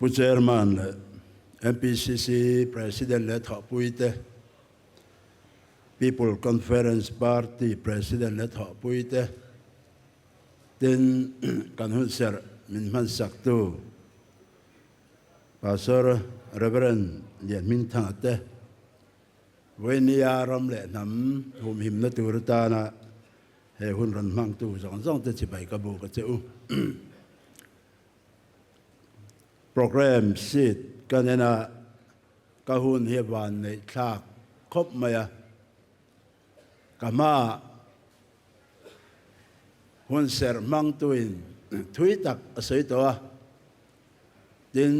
ผู้ chairman และ MPCC president และทอปุยเต People Conference Party president และทอปุยเตตินกันหุ่นเสรมินมันสักตู Pastor Reverend เลียนมินทางเตเวนียารำเละน้ำหุ่มหิมนตูรตานะเฮหุ่นรันมังตูสองเตจิไปกบูกเจ้าโปรแกรมสิทธิ์กันนะกหุ่นเฮวันในฉากครบไหมกามาหุ่นเสรมังตุอินทุยตักสวยตัวดิน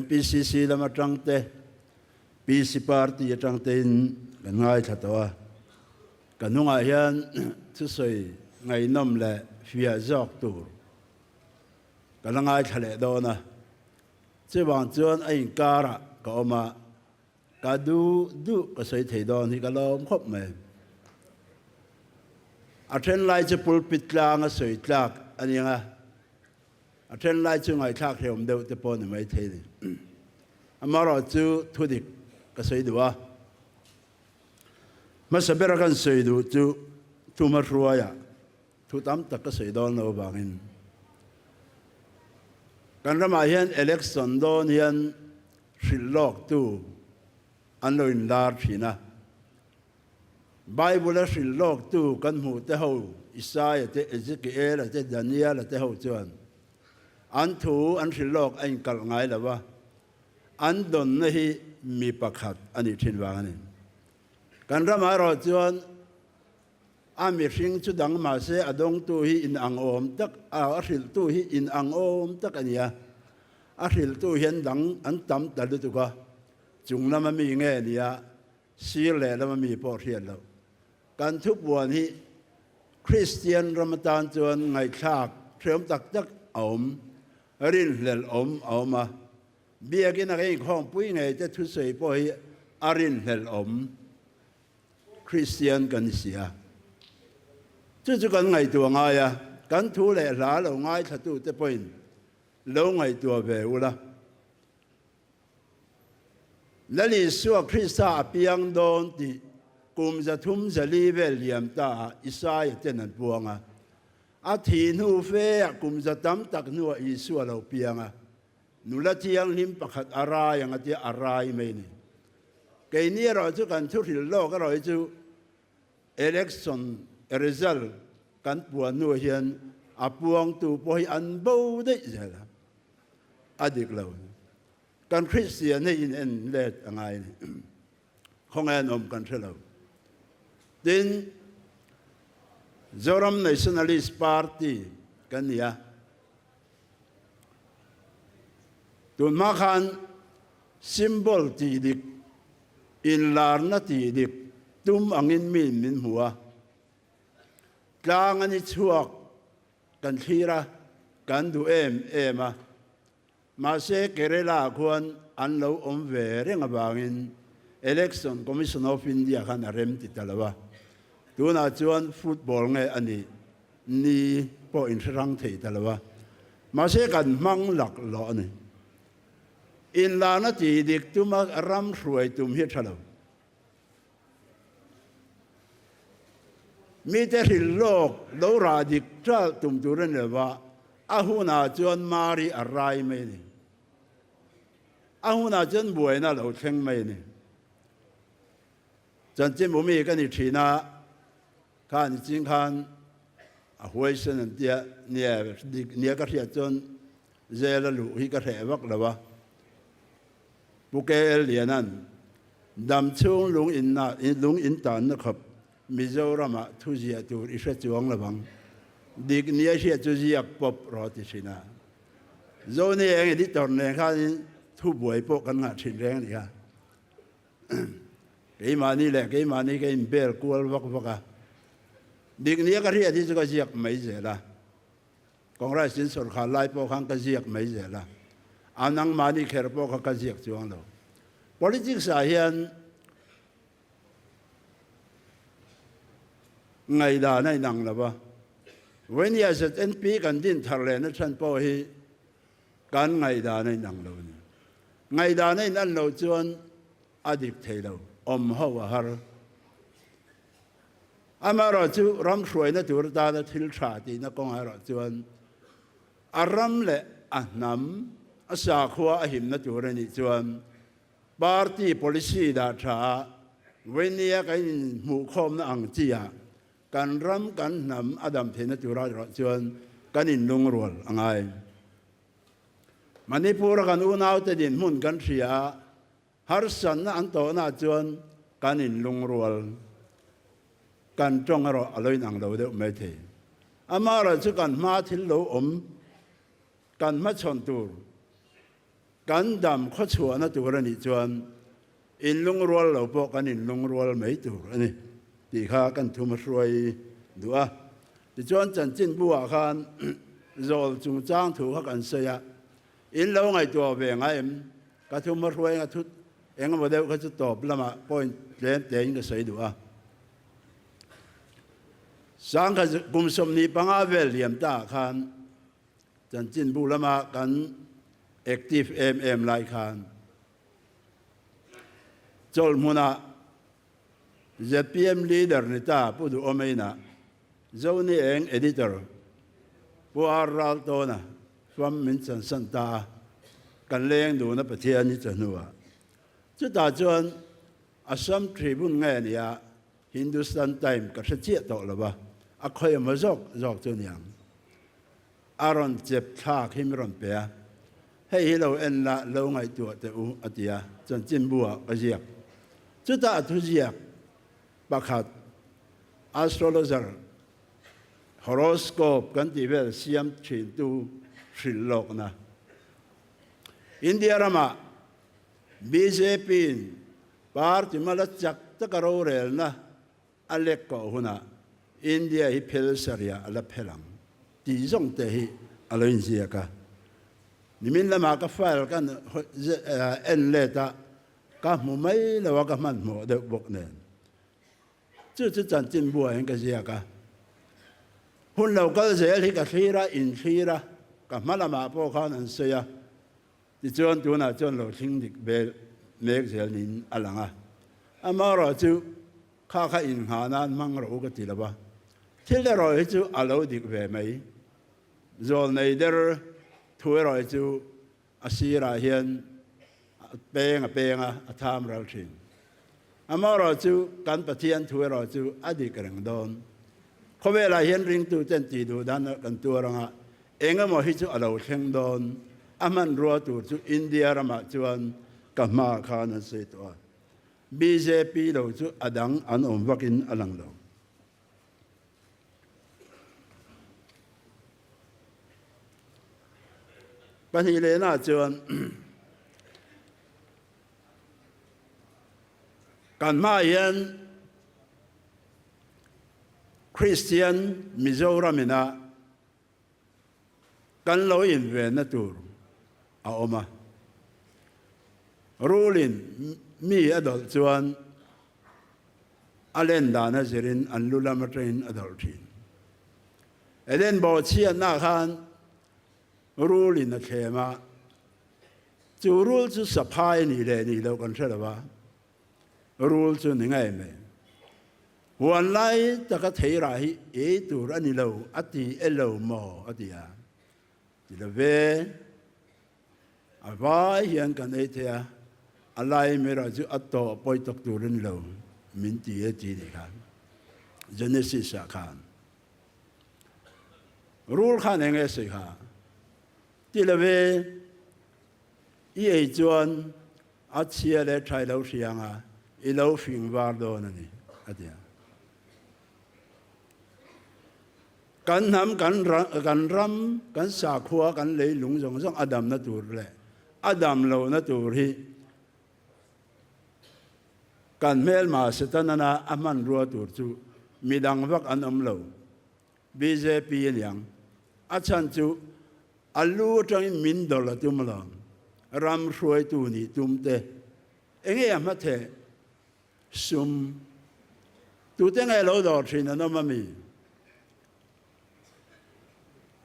MPCC ละมาจังเตPC Party จังเตนกันง่ายทัดตัวกันนุ่งอายันทุสวยไงน้ำและฟิอาจอกตูกันง่ายทะเลโดนะเจ้าบางจวนไอ้การะก็ออกมาก็ดูก็สวยเทดอนที่ก็ล้อมครบไหมอาเทนไลจะปุลปิดกลางสวยกลางอันนี้ไงอาเทนไลจะไงคลากเทียมเดียวจะปนไม่เท่อามาเราจูทุดิกก็สวยดูว่ามาสเปรกันสวยดูจูทุมารัวยะทุตามตักก็สวยดอนเราบางอินกันเรามาเห็น election โดนเห็นสิลอกตูอันเราอินลาร์ชีนะไบเบิลสิลอกตูกันหูเตหูอิสายเตเอซิกิเอลเตดานียลเตหูจวนอันถูอันสิลอกอันกัลไงล่ะวะอันดนนี่มีประคัดอันนี้ทิ้งวางนี่กันเรามาเราจวนอามีสิ่งจุดดังมาเสอดงตู้ฮีอินอังโอมตักอาศิลตู้ฮีอินอังโอมตักอันนี้อาศิลตู้เห็นดังอันต่ำแต่ดูตัวก็จุงแล้วมันมีเงี้ยนี่สีเหล่แล้วมันมีพอเทียนแล้วการทุกวันนี้คริสเตียนรามตานจวนไงชากเชื่อมตักตักอมรินเหลอมเอามาเบียกินอะไรของปุ้ยไงจะทุเสยพอยอารินเหลอมคริสเตียนกันเสียจู่ๆกันไงตัวไงกันทุเล่หลาเราไงถ้าตู้จะเป็นเราไงตัวเบลละและลิสวคริสต์อาเปียงโดนที่กุมจะทุ่มจะรีเวลเลียมตาอิสายเจนันพวงอาทีนูเฟะกุมจะตั้มตักนัวอิสวเราเปียงนุละเทียงลิมปักอะไรอย่างที่อะไรไม่นี่เกี่ยนี้เราจะกันทุกที่โลกเราจะ election result กันปวนนัวเฮียนอาปวงตูปอยอันบูได้ใช่ละอดีตเราการคริสเตียนในอินเอ็นเลดอะไรของแอนอมกันเท่าเราดินจอรัม nationalist party กันเนี่ยตุนมาคัน symbol ตีดิกอินลาร์นัตีดิกตุมอังอินมินหัวกลางอันนี้ช่วงกันทีระกันดูเอ็มมาเสกเกเรลาควรอันเราอมเวเรื่องบางอิน election commission of India ขันเริ่มติดแล้ววะตัวน่าจวนฟุตบอลไงอันนี้นี่พออินทรังติดแล้ววะมาเสกันมังหลักหล่อนี่อินลานาตีดิกตุมารำสวยตุมเฮชลมีแต่หินโลกเราราดิกจ้าตุมตุเรนเลยว่าอาหูนาจวนมารีอะไรไม่นี่อาหูนาจวนบวยน่าเราเข่งไม่นี่จันจิมุมีกันอีกทีนะข้านี่จริงข้านหวยเสนเดียเนี่ยก็เสียจนเจริญลุยก็แถวักแล้ววะปุกเกลเลียนันดำช่วงลุงอินตานนะครับมิโซรามาทุจียตูอิเชจวงละบังดิกเนียเชียทุจียปบรอติชินาโซนี่เองที่ตอนนี้ข้าทุบวยปกกันงาชินแรงนี่ค่ะเกี่ยมานี่แหละเกี่ยมานี่เกี่ยเบลกูลวักวักดิกเนียก็เรียกที่จะก็เจียกไม่เสียละกองราชสินสุดขาไล่ปกขังก็เจียกไม่เสียละอันนั้นมานี่แค่ปกขังก็เจียกจวงเรา politics สายยันไงด่าในนังละวะวันนี้จะเอ็นปีกันดินทะเลนั่นฉันพอให้ kan ngai da nei nang lo ni ngai da nei nan lo chuan adik thei lo om ho wa har amaro chu ram hruai na tur ta na thil tha ti na kong ha ro chuan aram le ahnam asa khwa a him na tur ni chuan party policy da tha wenia kai mu khom na ang chia kan ram kan nam adam the na tur ro chuan kan in lung rol angai Manipur kan unaw te din mun kan ria har san na an to na chuan kan in lung rol kan trong ro aloi nang lo de me the amara chu kan ma thil lo kan ma chon tur kan dam kho chua na tur ani chuan in lung rol lo po kan in lung rol mai tur ani ti kha kan thum roi dua ti chuan chan chin bua khan zol chung chang thu kha kan se ya in lo ngai to ve ngai em ka thum roi nga thut eng ma de ka chu top lama point len te in ka sei dua sang ka kum som ni panga vel liam ta khan chan chin bu lama kan active lai khan chol muna ZPM leader ni ta pu du omeina zoni eng editor pu aral to na from min chan san ta kan leng du na pathian ni chanua chu ta chuan Assam Tribune nge nia Hindustan Time ka chia to lawa a khoi ma jok chu niang aron chep thak him ron pe hei lo en la lo ngai tu te u atia chan chin bua ka jiak chu ta thu jiak pakhat astrologer horoscope kan ti vel siam thin tu shrilok na India rama BJP party mala chak ta karo rel na alek ko huna India hi phel saria ala phelang ti zong te hi aloin zia ka nimin lama ka file kan en leta ka mu mai lawa ka man mo de bok nen chu chan chin bua hen ka zia ka hun lo ka zel hi ka thira in thira ka malama po khan an se ya ti chuan tu na chuan lo thing dik bel mek zel nin alanga amaro chu kha in hanan mang ro ka ti lawa thil le ro hi chu alo dik ve mai zol nei der thuai roi chu asira hian penga a tham ral thin amaro chu kan pathian thuai roi chu adi karang don khowela hian ring tu ten ti du dan kan tu ranga enga mo hi chu alo thleng don aman ro tu chu India rama chuan kama khan an se to BJP lo chu adang an om wakin alang lo pani le na chuan kan ma yan Christian Mizoram ina kan lo in ve na tur a oma rulin mi adol chuan alen da na zirin an lulam train adol thin eden bo chia na khan rule in a thema chu rule chu saphai ni le ni lo kan thela rule chu ni ngai me wan lai ta ka thei ra hi e tu ra ni lo ati elo mo atia ti le ve avai hian kan e thea alai me ra chu atto poi tok tu rin lo min ti e ti ni khan Genesis a khan rule khan enge se kha ti le ve i e chuan a chia le thai lo sianga i lo fing war do na ni atia kan nam kan ram kan sa khua kan le lung jong jong adam na tur le adam lo na tur hi kan mel ma setanana aman ro tur chu midang vak an om lo BJP liang achan chu alu tang min dol tum lo ram hruai tu ni tum te enge ama the sum tu te ngai lo do thin na ma mi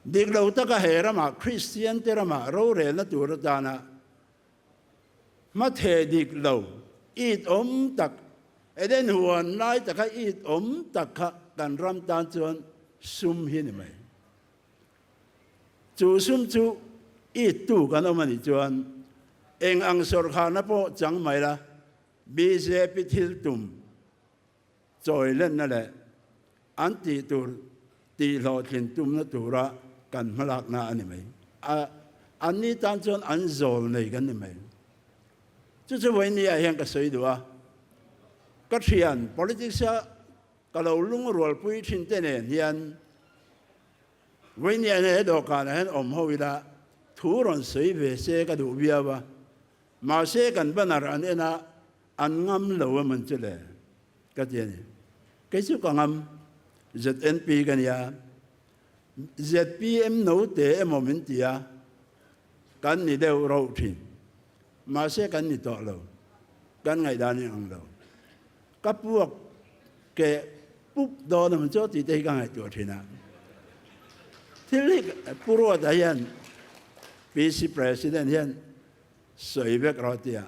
dik lo ta ka hera ma Christian tera ma ro re na tur ta na ma the dik lo it tak eden huan lai ta ka it tak ka kan ram tan chuan sum hi ni mai chu sum chu it tu kan o mani chuan eng ang sor kha na po chang mai la BJP thil tum choi len na le anti tur ti lo thin tum na tura kan malak na ani mai an ni tan chuan an zol nei kan ni mai chu chu wei ni a hian ka sei duwa ka thian politics a ka lo lung rol pui thin te nen hian wei ni an he do ka na hen om ho ila thu ron sei ve se ka du bia wa ma se kan banar an ena an ngam lo man chele ka tian ke chu ka ngam ZNP kan ya ZPM no te moment ya kan ni deu ro thin ma se kan ni to lo kan ngai da ni ang lo ka puak ke pup do na man cho ti te ka ngai to thina thili puro da yan PC president yan soi vek ro tia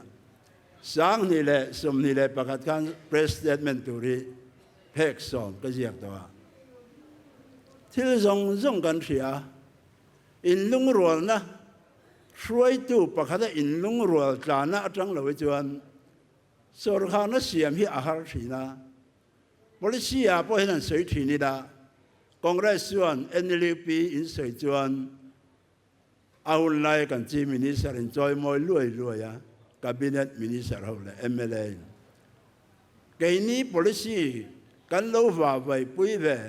sang ni le som ni le pakat kan press statement tu ri pek som ka jiak to thil zong kan thia in lung rual na shuai tu pakhat in lung rual tla na atang lo chuan sor kha na siam hi a har thina policy a po hian sei thini da congress chuan NLP in sei chuan aun lai kan chi minister in choi moi luai ya cabinet minister ho le MLA ke ni policy kan lo va vai pui ve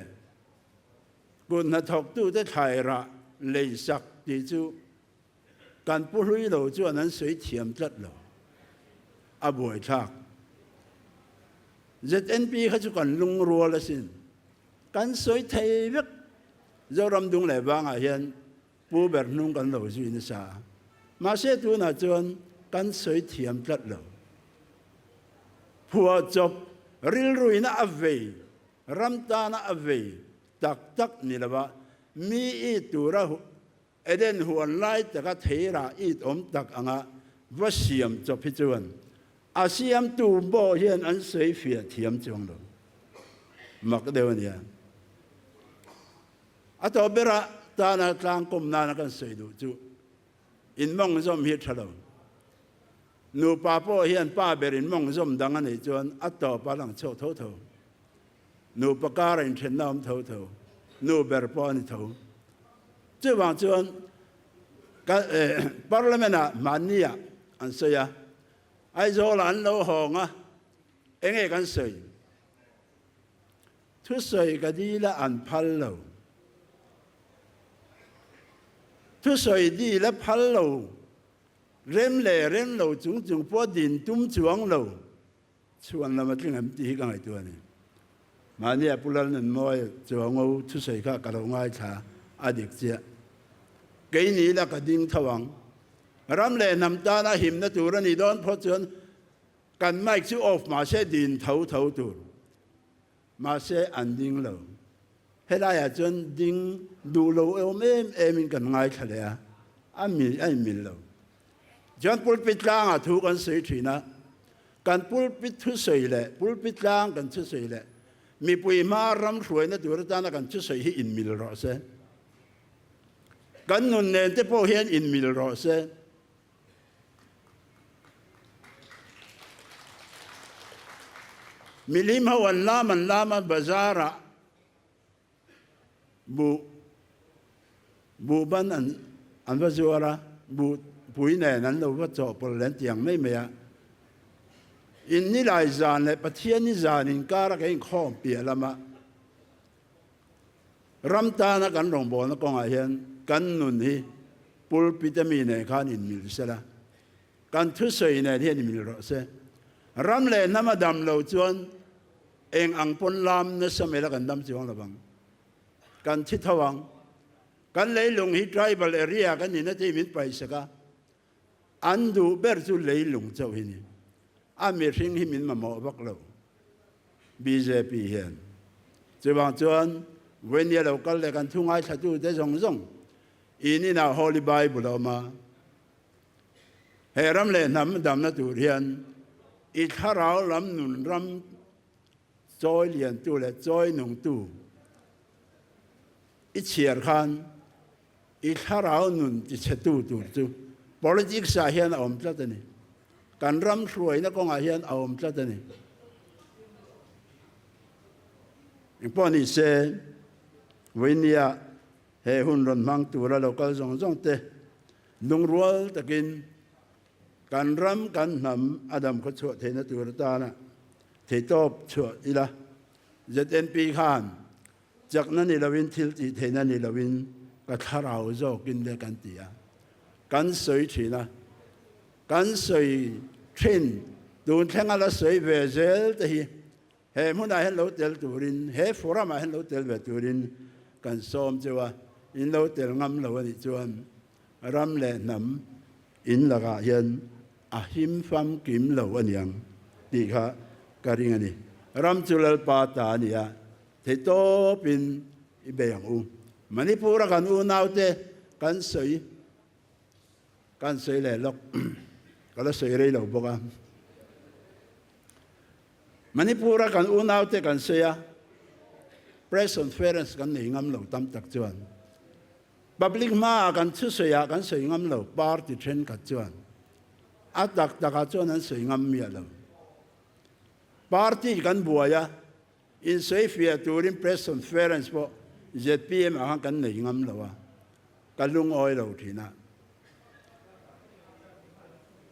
kun na thok tu te thai ra lei sak ti chu kan pu hui lo chu an sei thiam tlat lo a boi thak ZNP kha chu kan lung rual la sin kan soi thei vek zoram dung le wang a hian pu ber nung kan lo zu in sa ma se tu na chuan kan soi thiam tlat lo phua chop ril ruina avei ramta na avei tak ni lawa mi I tura eden huan lai taka theira it tak anga vasiam chop hi chuan asiam tu bo hian an sei fia thiam chong lo mak deu nia ato bera ta na tlang kom na kan sei du chu in mong zom hi thalo nu pa po hian pa berin mong zom dang ani chuan ato pa lang chho tho nu pakar in chen nam tho nu ber po ani tho chu wang chuan ka parliament a mania an soya ai zo lan lo honga enge kan sei thu sei ka di la an phal lo thu sei di la phal lo rem lo chung po din tum chuang lo chuan la ma tling am ti ka ngai tu ani mania pulan nan moi chuang o thu sei kha ka lo ngai tha adik chia ke ni la ka ding thawang ram le nam ta na him na tur ani don pho chuan kan mic chu off ma se din thau tur ma se an ding lo helaya chuan ding du lo em in kan ngai thale a ai mi lo John pulpit lang a thu kan sei thina kan pulpit thu sei le pulpit lang kan thu sei le mi pui ma ram hruai na tur ta na kan thu sei hi in mil ro se kan nun nen te po hian in mil ro se milim hawan lama bazara bu ban an bazara bu pui ne nan lo wa cho pol len tiang mai me ya in ni lai zan le pathian ni zan in kara ke khom pia lama ram ta na kan rong bo na kong a hian kan nun hi pul pitami ne khan in mil sela kan thu sei ne hian mil ro se ram le nama dam lo chuan eng ang pon lam na samela kan dam chuang la bang kan thi thawang kan leilung hi tribal area kan ni na te min pai saka andu ber chu leilung chau hi ni a mi ring hi min ma mo bak lo BJP hian chuwang chuan wen ya lo kal le kan thungai thatu te zong in our Holy Bible ma he ram le nam dam na tu rian I tharau lam nun ram choi lian tu le choi nung tu I chiar khan I tharau nun ti che tu chu politics sa hian om tla ta ni kan ram hruai na kong a hian om tla ta ni poni se winia he hun ron mang tu ra local zong zong te nung rual takin kan ram kan nam adam ko chu the na tu ra ta na the top chu ila ZNP khan jak na ni lawin thil ti the na ni lawin ka tharau zo kin le kan ti a kan soi thina kan soi thin dun thenga la soi ve zel te hi he muna hen lo tel turin he forama hen lo tel ve turin kan som chewa in lo tel ngam lo ni chuan ram le nam in laga hian a him fam kim lo aniang ti kha karing ani ram chulal pa ta nia the to pin I beyang u manipura kan u naute kan soi le lok kala soi re lo boka Manipura kan unaw te kan siya press conference kan ngam lo tam tak chuan public ma kan chu siya kan sei ngam lo party thren ka chuan atak taka chuan an sei ngam mi lo party kan buaya in sei fia turin press conference po ZPM ang kan ngam lo wa kalung oi lo thina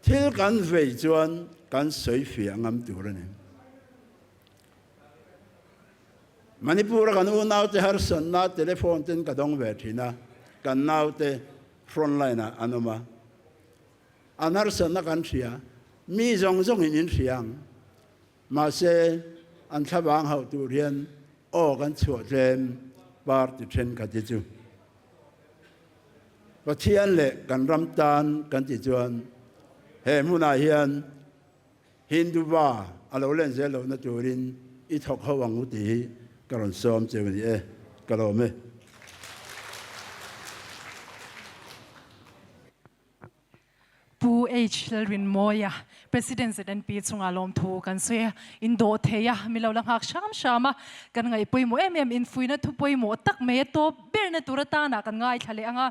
thil kan vei chuan kan sei fia ngam turin Manipura kan unaw te harson na telephone tin kadong vetina kan naw te frontline anoma an harson na kan sia mi zong zong in siang ma se an thabang hau tu rian o kan chu tlem bar ti thren ka ti chu pathian le kan ramtan kan ti chuan he muna hian hindu ba alo len zelo na turin I thok hawang uti karon som chewani kalome pu h lalwin moya president ZNP chunga lom thu kan se indo theya milo lang hak shama kan ngai poimo in fuina thu poimo tak me to berne turata na kan ngai thale anga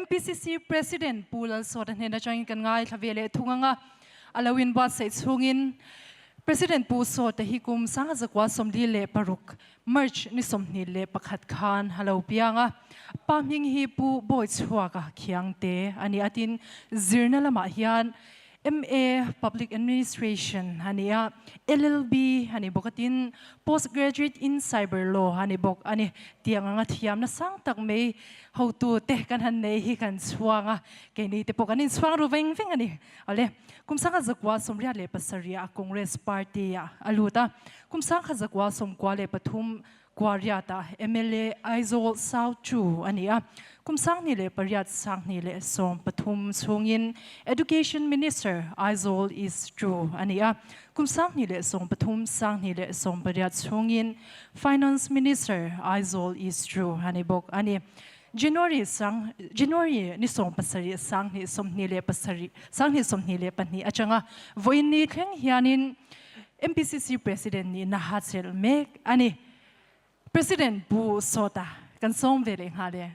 MPCC president pulal sodan hena join kan ngai thavele thunganga alawin ba se chungin President pu so te hikum sanga zakwa somli le paruk merch ni somni le pakhat khan halo pianga pamhing hi pu boy chhuwa ka khiang te ani atin zirna lama hian MA Public Administration hania LLB hani bokatin postgraduate in cyber law hani bok ani tianga thiam na sang tak me how to te kan han nei hi kan chuanga ke ni te pokanin chuang ru veng veng ani ale kumsanga zakwa somria le pasaria Congress Party ya aluta kumsanga zakwa somkwa le pathum kwariata MLA Aizol South Chu ania kumsang ni le pariat sang ni le som pathum chungin Education Minister Aizol is true ania kumsang ni le som pathum sang ni le som pariat chungin Finance Minister Aizol is true ani bok ani January ni som pasari sang ni som ni le pasari sang ni som ni le pani achanga voin ni thleng hianin MPCC president ni nahatsel mek ani President bu sota kan som vele ngale